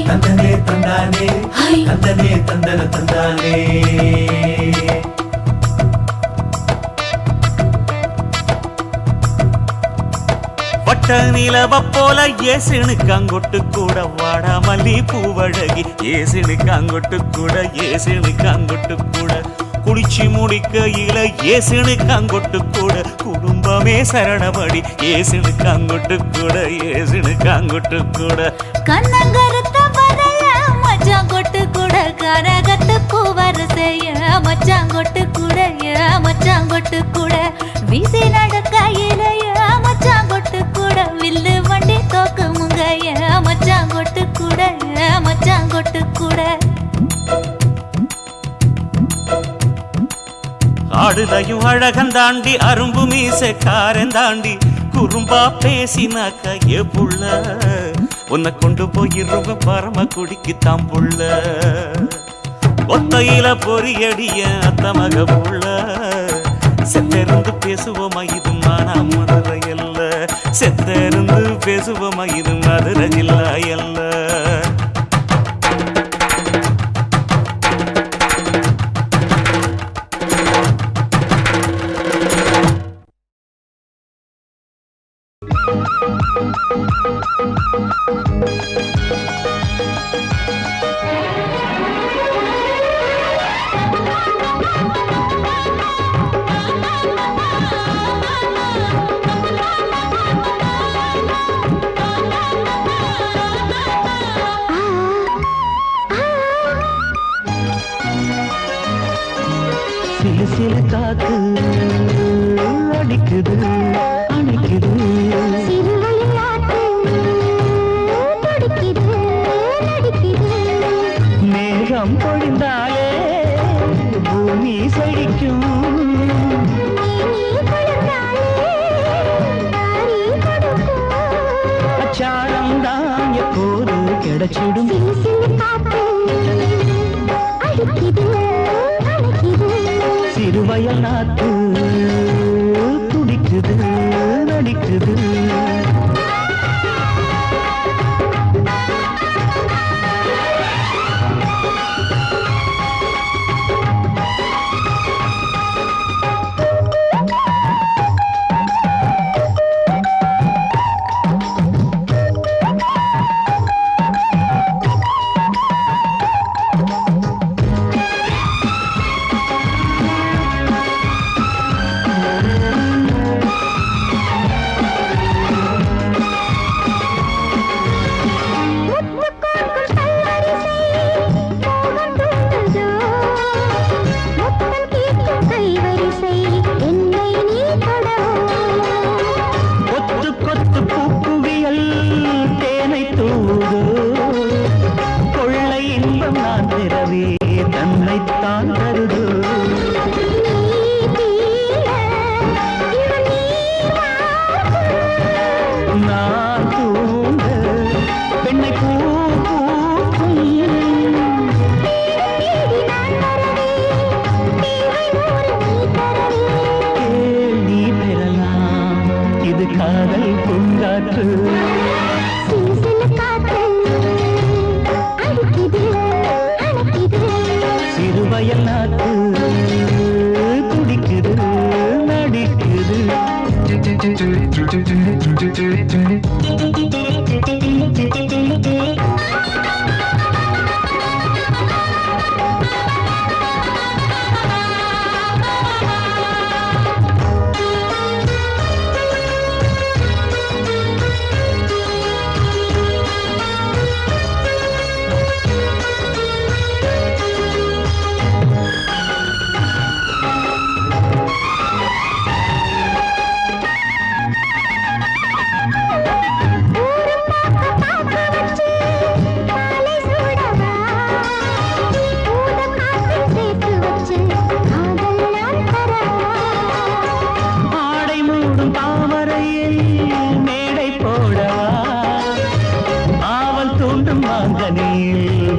தந்தனே தந்தானே தந்தனே தந்தன தந்தானே வட்ட நிலவ போல ஏசினுக்கு அங்கொட்டு கூட வாடா மல்லி பூவழகி ஏசினுக்கு அங்கொட்டு கூட குளிச்சு முடிக்கையில ஏசினுக்கு அங்கொட்டு கூட குடும்பமே சரணமடி ஏசினுக்கு அங்கொட்டு கூட கண்ணங்கருத்த வரைய மச்சாங்கொட்டு கூட கரகத்து பூவரசைய மச்சாங்கொட்டு கூட வீசி நடக்கையிலைய மச்சாங்கொட்டு கூட வில்லு வண்டி தோக்குமுங்கைய மச்சாங்கொட்டு கூட ஆடுதையும் அழகந்தாண்டி அரும்பு மீசக்காரன் தாண்டி குறும்பா பேசினாக்க ஏ புள்ள உன்னை கொண்டு போயிருவ பரம குடிக்கு தாம்புள்ள ஒத்தையில பொறியடிய அத்தமக புள்ள செத்திருந்து பேசுவோமா இது மானா மதுரை அல்ல செத்திருந்து பேசுவோமா இது மதுரை ஜில்லா அல்ல சிலு சிலு காத்து அடிக்குது அணைக்குது மேகம் பொழிந்தாலே பூமி செழிக்கும் அச்சாரம் தான் எப்போது கிடைச்சிடும் சிறுவயல் நாத்து துடிக்குது நடிக்குது தன்னைத்தான் தருது நான் தூங்க பெண்ணை பூ பூக்கும் நீ பெறலாம் இது காதல் பூங்காற்று சிறுவயல் நாத்து துடிக்குது நடிக்குது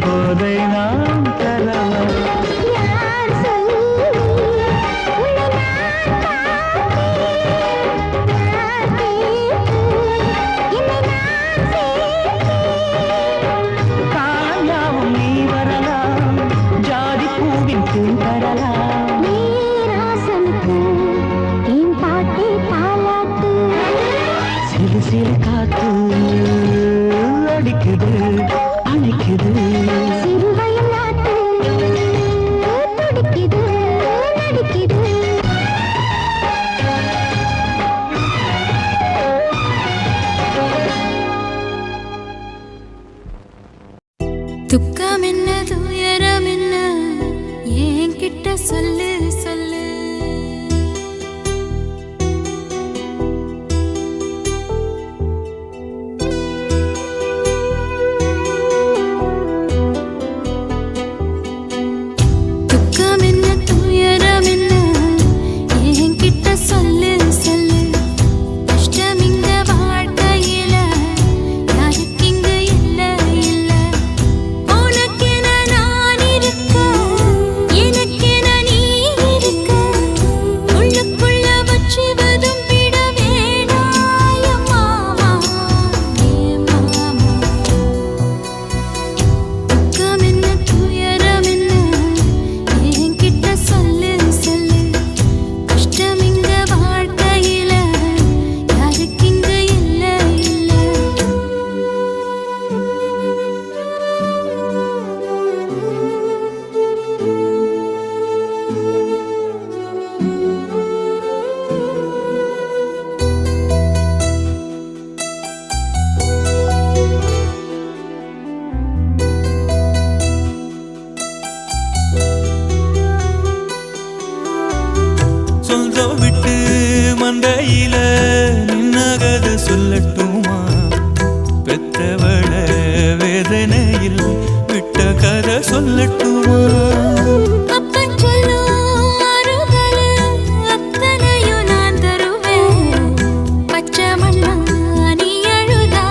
போதை நாம் தரலாம் காயாவும் நீ வரலாம் ஜாதி பூவின் தேன் தரலாம் சிறு சிறு காத்து அடிக்குது அணைக்குது துக்கம் என்ன துயரம் என்ன என்கிட்ட சொல்லு சொல்லு துக்கம் என்ன துயரம் என்ன என்கிட்ட சொல்லு சொல்லு கஷ்டம் இங்க வாழ்க்கையில யாருக்கு இங்க இல்ல இல்ல உனக்கென நான் இருக்க எனக்கென நீ சொந்தம் விட்டு மந்தையில நின்னகத சொல்லட்டுமா பெத்தவள வேதனையில் விட்ட கதை சொல்லட்டுமா அப்பன் சொல்லும் ஆறுதல் அத்தனையும் நான் தருவேன் பச்சை மண்ணா நீ அழுதா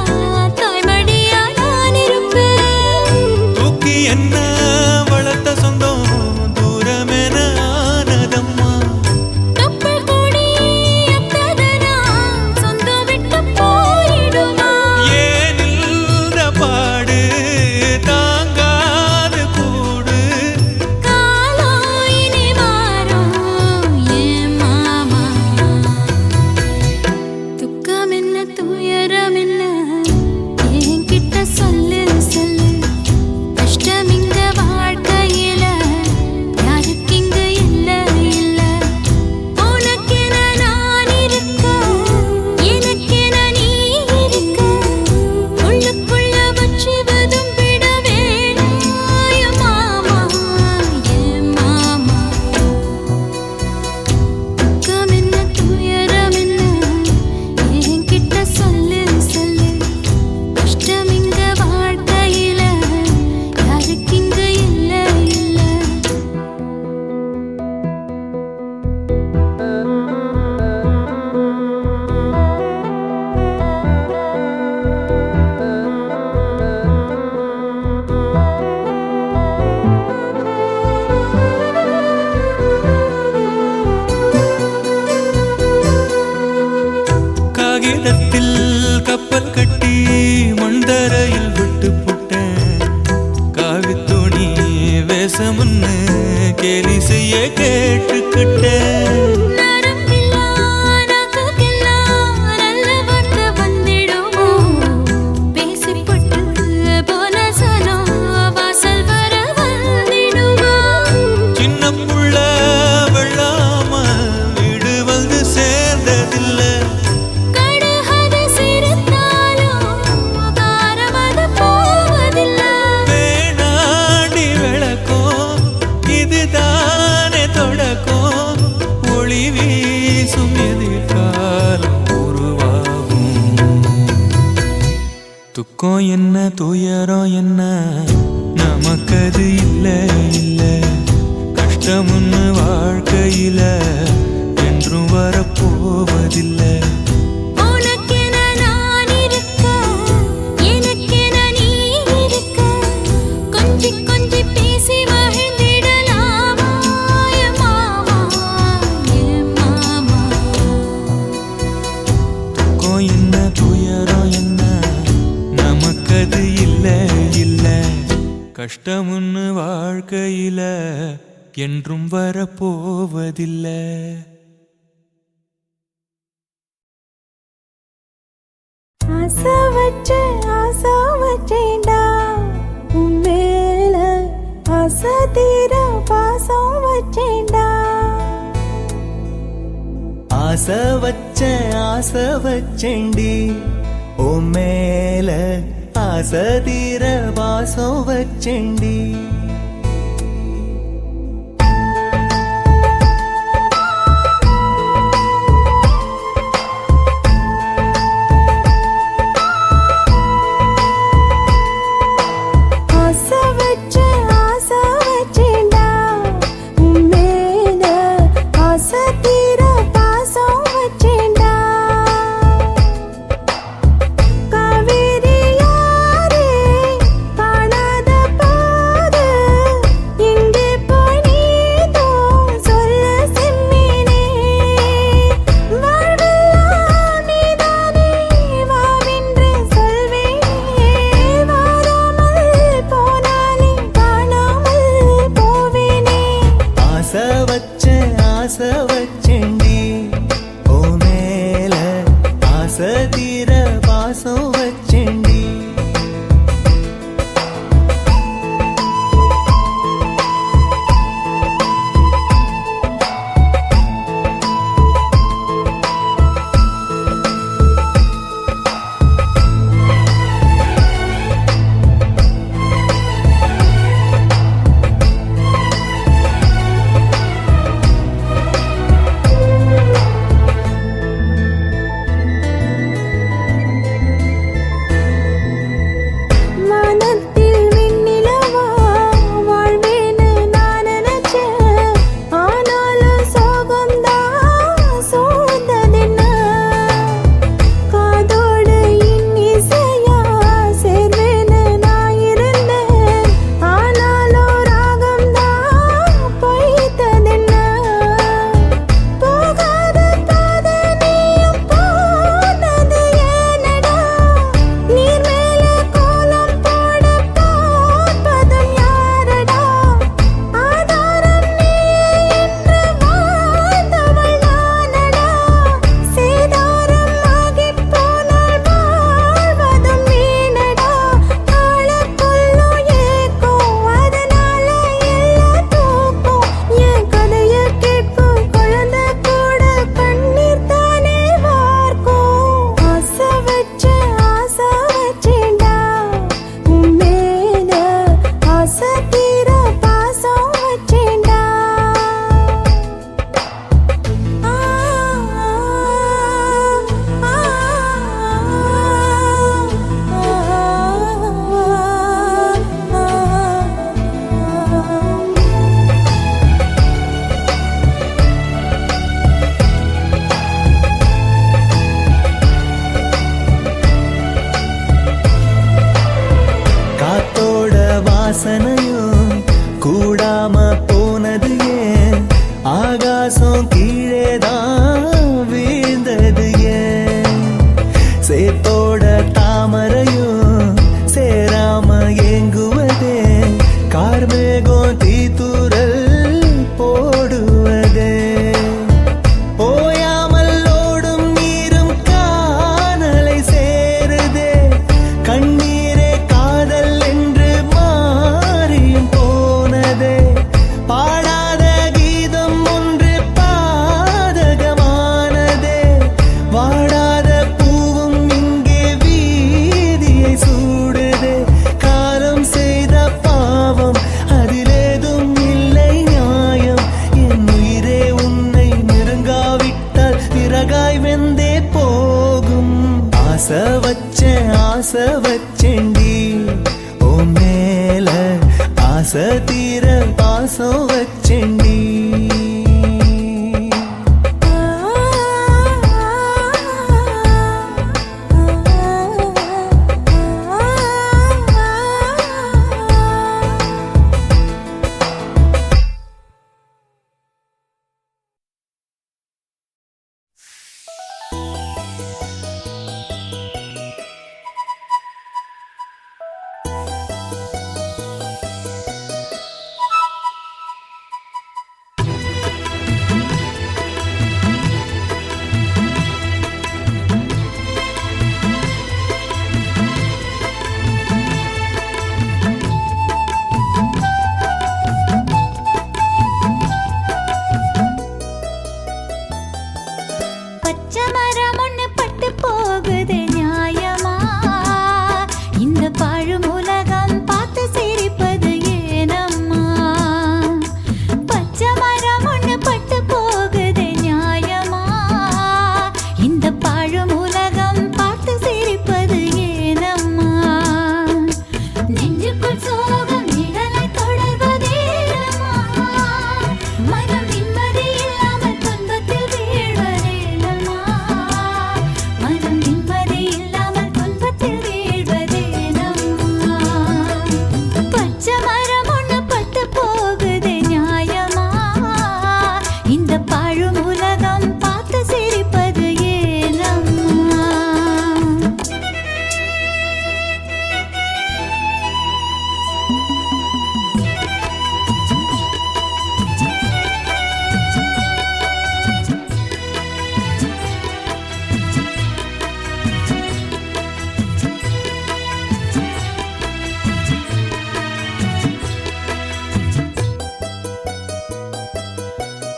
தாய்மடியா நான் இருப்பேன் தூக்கி என்ன வளர்த்த சொந்தம் தூரமென ஆனதம்மா கப்பல் கூடி அத்ததனா சொந்தம் விட்டு போயிடுமா ஏன் இந்த பாடு தாங்காது கூடு காலம் இனி மாறும் ஏன் மாமா துக்கம் என்ன துயரம் என்ன என்கிட்ட சொல்லு சொல்லு கஷ்டம் இந்த வாழ்க்கையில யாருக்கு இங்க இல்ல இல்ல உனக்கென நான் இருக்க எனக்கென நீ இருக்க உள்ளுக்குள்ள வச்சுவதும் விட வேணாம் என் மாமா என் மாமா துக்கம் என்ன துயரம் என்ன என்கிட்ட சொல்லு சொல்லு கஷ்டம் இந்த வாழ்க்கையில யாருக்கு இங்க இல்ல இல்ல காகிதத்தில் கப்பல் கட்டி மண்தரையில் விட்டு புட்டேன் காவி துணி வேஷமுன்னு கேலி செய்ய கேட்டுக்கிட்டேன் நரம்பில்லா நகைக்கெல்லாம் நல்ல வார்த்தை வந்திடுமோ பேசிப்பட்டு போன சனம் வாசல் வர வந்திடுமோ சின்ன புள்ள வெள்ளாம வீடு வந்து சேர்ந்ததில்லை கடுகது சிரித்தாலும் காரமது போவதில்லை வேணாடி விளக்கும் இதுதானே தொடக்கம் ஒளி வீசும் எதிர்காலம் உருவாகும் துக்கம் என்ன துயரம் என்ன நமக்கது இல்ல இல்ல கஷ்டம்னு வாழ்க்கையில என்றும் வரப்போவதில்லை உனக்கென நான் இருக்க எனக்கென நீ இருக்க கொஞ்சி கொஞ்சி பேசி மகிழ்ந்திடலாமா என் மாமா என் மாமா துக்கம் என்ன துயரம் என்ன நமக்கது இல்ல இல்ல கஷ்டம்னு வாழ்க்கையில என்றும் வரப்போவதில்லை ஆசை வச்சேன்டா உன் மேல ஆசை தீர பாசம் வச்சேன்டா ஆசை வச்சேண்டி ஓ மேல ஆசை தீர வாசம் வச்சேண்டி ஆசை வச்சேன்டா உன் மேல ஆசை தீர பாசம் வச்சேன்டா காவேரி யாரே காணாத பாதை வாசனையும் கூடாம போனது ஏன் ஆகாசம் கீழேதான் வீழ்ந்தது ஏன் சேத்தோட தாமரையும் சேராம ஏங்குவதே கார்மேகம் தீத்துரல் போடுவதே ஓயாமல் ஓடும் நீரும் காணலை சேருதே கண்ணீரே காதல் என்று மாறியும் போனதே பாடாத கீதம் ஒன்று பாதகமானதே வாடாத பூவும் இங்கே வீதியை சூடுதே காலம் செய்த பாவம் அதிலேதும் இல்லை நியாயம் என் உயிரே உன்னை நெருங்காவிட்டால் பிறகாய் வெந்தே போகும் ஆசை வச்சேன்டி ஓ மேல ஆசை தீர பாசம் வச்சேன்டி பச்சை மரம் ஒண்ணு பட்டு போகுது நியாயமா இந்த பாழும் உலகம் பார்த்து சிரிப்பது ஏனம்மா பச்சை மரம் ஒண்ணு பட்டு போகுது நியாயமா இந்த பாழும் உலகம் பார்த்து சிரிப்பது ஏனம்மா நெஞ்சுக்குள் சோகம் நிழலை தொடர்வதேனம்மா மனம் நிம்மதி இல்லாமல் துன்பத்தில் வீழ்வதேனம்மா மனம் நிம்மதி இல்லாமல் துன்பத்தில் வீழ்வதேனம்மா பச்சை மரம் ஒண்ணு பட்டு போகுது நியாயமா இந்த பாழும் உலகம் பார்த்து சிரிப்பது ஏனம்மா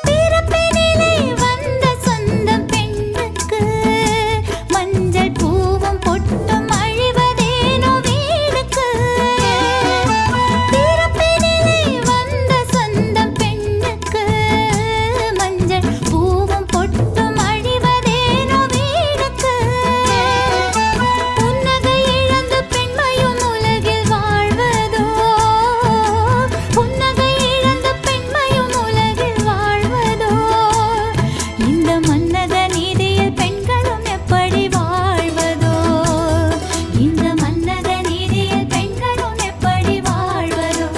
பிறப்பினிலே வந்த சொந்தம் பெண்ணுக்கு மஞ்சள் பூவும் பொட்டும் அழிவதேனோ வீடுக்கு பிறப்பினிலே வந்த சொந்தம் பெண்ணுக்கு மஞ்சள் பூவும் பொட்டும் அழிவதேனோ வீடுக்கு புன்னகை இழந்து பெண்மையும் உலகில் வாழ்வதோ புன்னகை இழந்து பெண்மையும் உலகில் வாழ்வதோ இந்த மன்னக நீதியில் பெண்களும் எப்படி வாழ்வதோ இந்த மன்னக நீதியில் பெண்களும் எப்படி வாழ்வதோ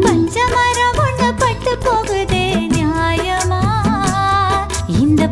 பச்சை மரம் ஒண்ணு பட்டு போகுதே நியாயமா இந்த